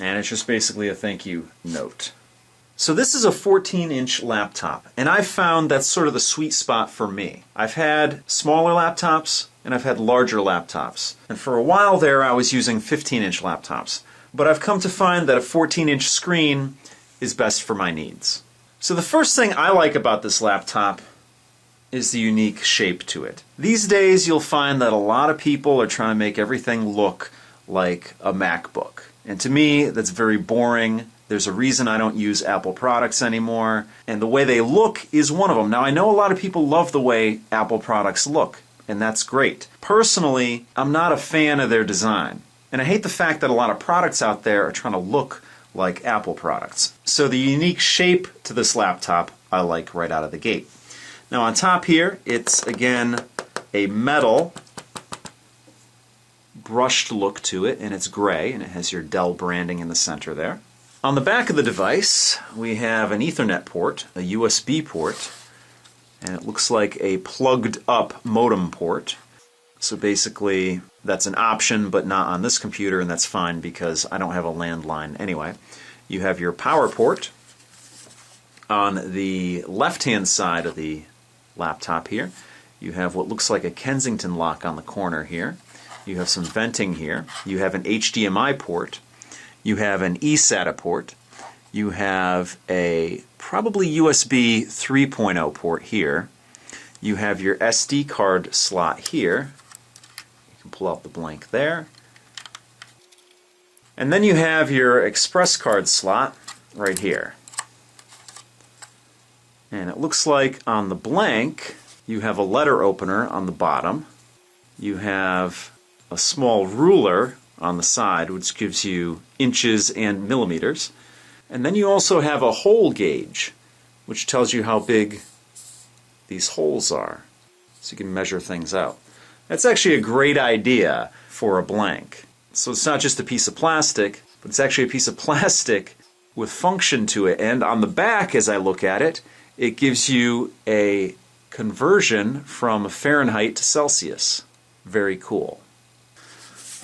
And it's just basically a thank you note. So this is a 14-inch laptop, and I've found that's sort of the sweet spot for me. I've had smaller laptops, and I've had larger laptops. And for a while there, I was using 15-inch laptops. But I've come to find that a 14-inch screen is best for my needs. So the first thing I like about this laptop is the unique shape to it. These days, you'll find that a lot of people are trying to make everything look like a MacBook. And to me, that's very boring. There's a reason I don't use Apple products anymore, and the way they look is one of them. Now, I know a lot of people love the way Apple products look, and that's great. Personally, I'm not a fan of their design, and I hate the fact that a lot of products out there are trying to look like Apple products. So the unique shape to this laptop I like right out of the gate. Now on top here, it's again a metal brushed look to it, and it's gray, and it has your Dell branding in the center there. On the back of the device, we have an Ethernet port, a USB port, and it looks like a plugged-up modem port. So basically, that's an option, but not on this computer, and that's fine because I don't have a landline anyway. You have your power port on the left-hand side of the laptop here. You have what looks like a Kensington lock on the corner here. You have some venting here. You have an HDMI port. You have an eSATA port. You have a probably USB 3.0 port here. You have your SD card slot here. You can pull out the blank there. And then you have your express card slot right here. And it looks like on the blank you have a letter opener on the bottom. You have a small ruler on the side, which gives you inches and millimeters. And then you also have a hole gauge, which tells you how big these holes are, so you can measure things out. That's actually a great idea for a blank. So it's not just a piece of plastic, but it's actually a piece of plastic with function to it. And on the back, as I look at it, it gives you a conversion from Fahrenheit to Celsius. Very cool.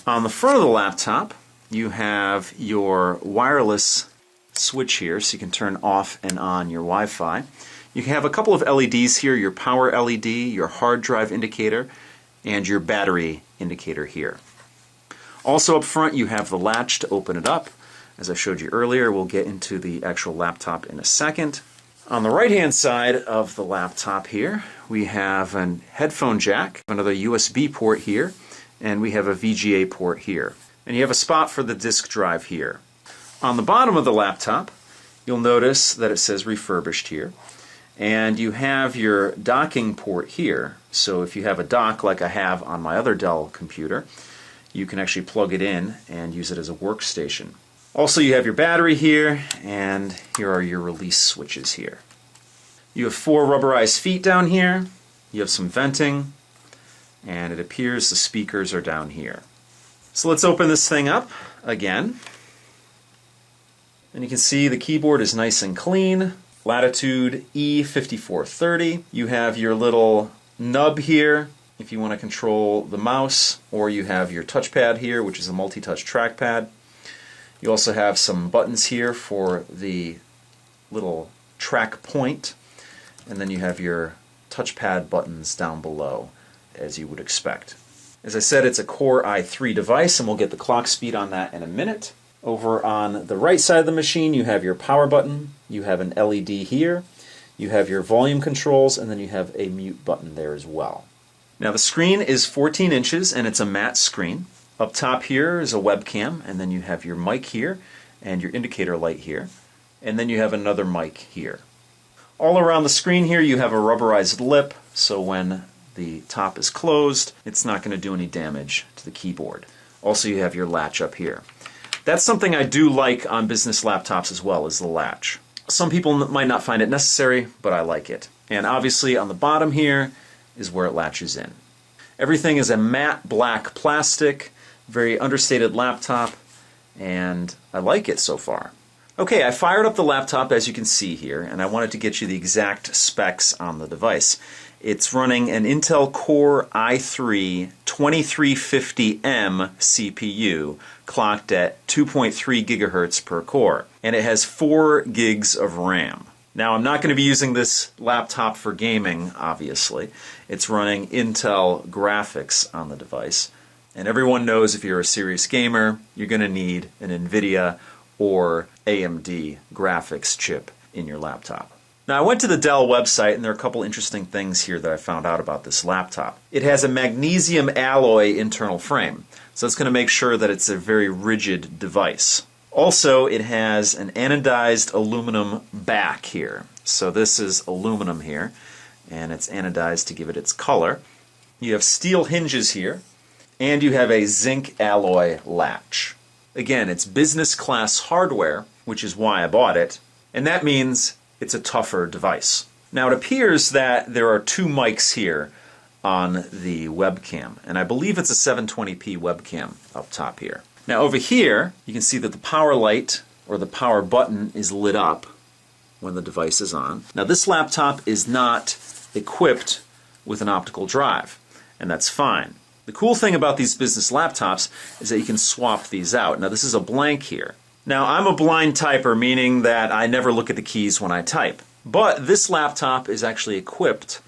On the front of the laptop, you have your wireless switch here, so you can turn off and on your Wi-Fi. You can have a couple of LEDs here, your power LED, your hard drive indicator, and your battery indicator here. Also up front, you have the latch to open it up. As I showed you earlier, we'll get into the actual laptop in a second. On the right-hand side of the laptop here, we have an headphone jack, another USB port here, and we have a VGA port here. And you have a spot for the disk drive here. On the bottom of the laptop, you'll notice that it says refurbished here. And you have your docking port here. So if you have a dock like I have on my other Dell computer, you can actually plug it in and use it as a workstation. Also, you have your battery here, and here are your release switches here. You have 4 rubberized feet down here. You have some venting, and it appears the speakers are down here. So let's open this thing up again. And you can see the keyboard is nice and clean. Latitude E5430. You have your little nub here if you want to control the mouse, or you have your touchpad here, which is a multi-touch trackpad. You also have some buttons here for the little track point, and then you have your touchpad buttons down below, as you would expect. As I said, it's a Core i3 device, and we'll get the clock speed on that in a minute. Over on the right side of the machine, you have your power button, you have an LED here, you have your volume controls, and then you have a mute button there as well. Now the screen is 14 inches, and it's a matte screen. Up top here is a webcam, and then you have your mic here, and your indicator light here, and then you have another mic here. All around the screen here you have a rubberized lip, so when the top is closed, it's not going to do any damage to the keyboard. Also, you have your latch up here. That's something I do like on business laptops as well, is the latch. Some people might not find it necessary, but I like it. And obviously on the bottom here is where it latches in. Everything is a matte black plastic, very understated laptop, and I like it so far. Okay, I fired up the laptop as you can see here, and I wanted to get you the exact specs on the device. It's running an Intel Core i3 2350M CPU clocked at 2.3 gigahertz per core, and it has 4 gigs of RAM. Now, I'm not going to be using this laptop for gaming, obviously. It's running Intel graphics on the device. And everyone knows if you're a serious gamer, you're going to need an NVIDIA or AMD graphics chip in your laptop. Now, I went to the Dell website, and there are a couple interesting things here that I found out about this laptop. It has a magnesium alloy internal frame, so it's going to make sure that it's a very rigid device. Also, it has an anodized aluminum back here. So this is aluminum here, and it's anodized to give it its color. You have steel hinges here, and you have a zinc alloy latch. Again, it's business class hardware, which is why I bought it, and that means it's a tougher device. Now, it appears that there are 2 mics here on the webcam, and I believe it's a 720p webcam up top here. Now, over here, you can see that the power light or the power button is lit up when the device is on. Now, this laptop is not equipped with an optical drive, and that's fine. The cool thing about these business laptops is that you can swap these out. Now, this is a blank here. Now, I'm a blind typer, meaning that I never look at the keys when I type. But this laptop is actually equipped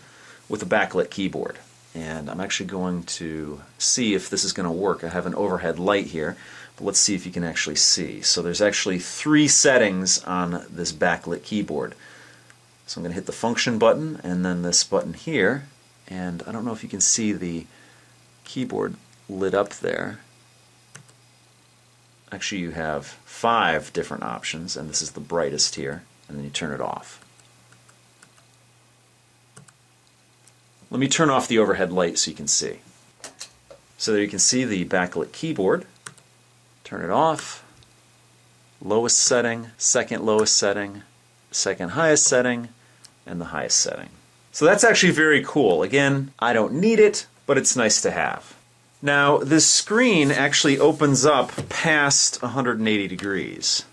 with a backlit keyboard. And I'm actually going to see if this is going to work. I have an overhead light here, but let's see if you can actually see. So there's actually 3 settings on this backlit keyboard. So I'm going to hit the function button and then this button here. And I don't know if you can see the keyboard lit up there. Actually, you have 5 different options, and this is the brightest here, and then you turn it off. Let me turn off the overhead light so you can see. So there you can see the backlit keyboard. Turn it off. Lowest setting, second lowest setting, second highest setting, and the highest setting. So that's actually very cool. Again, I don't need it, but it's nice to have. Now, this screen actually opens up past 180 degrees.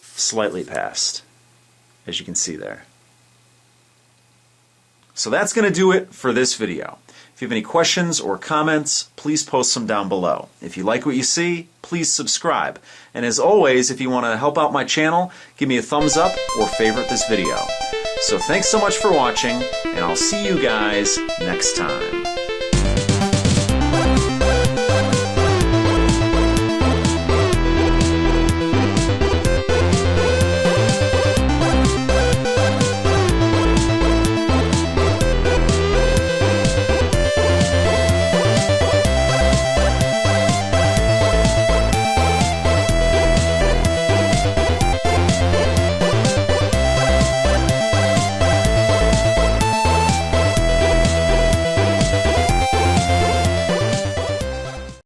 Slightly past, as you can see there. So that's going to do it for this video. If you have any questions or comments, please post them down below. If you like what you see, please subscribe. And as always, if you want to help out my channel, give me a thumbs up or favorite this video. So thanks so much for watching, and I'll see you guys next time.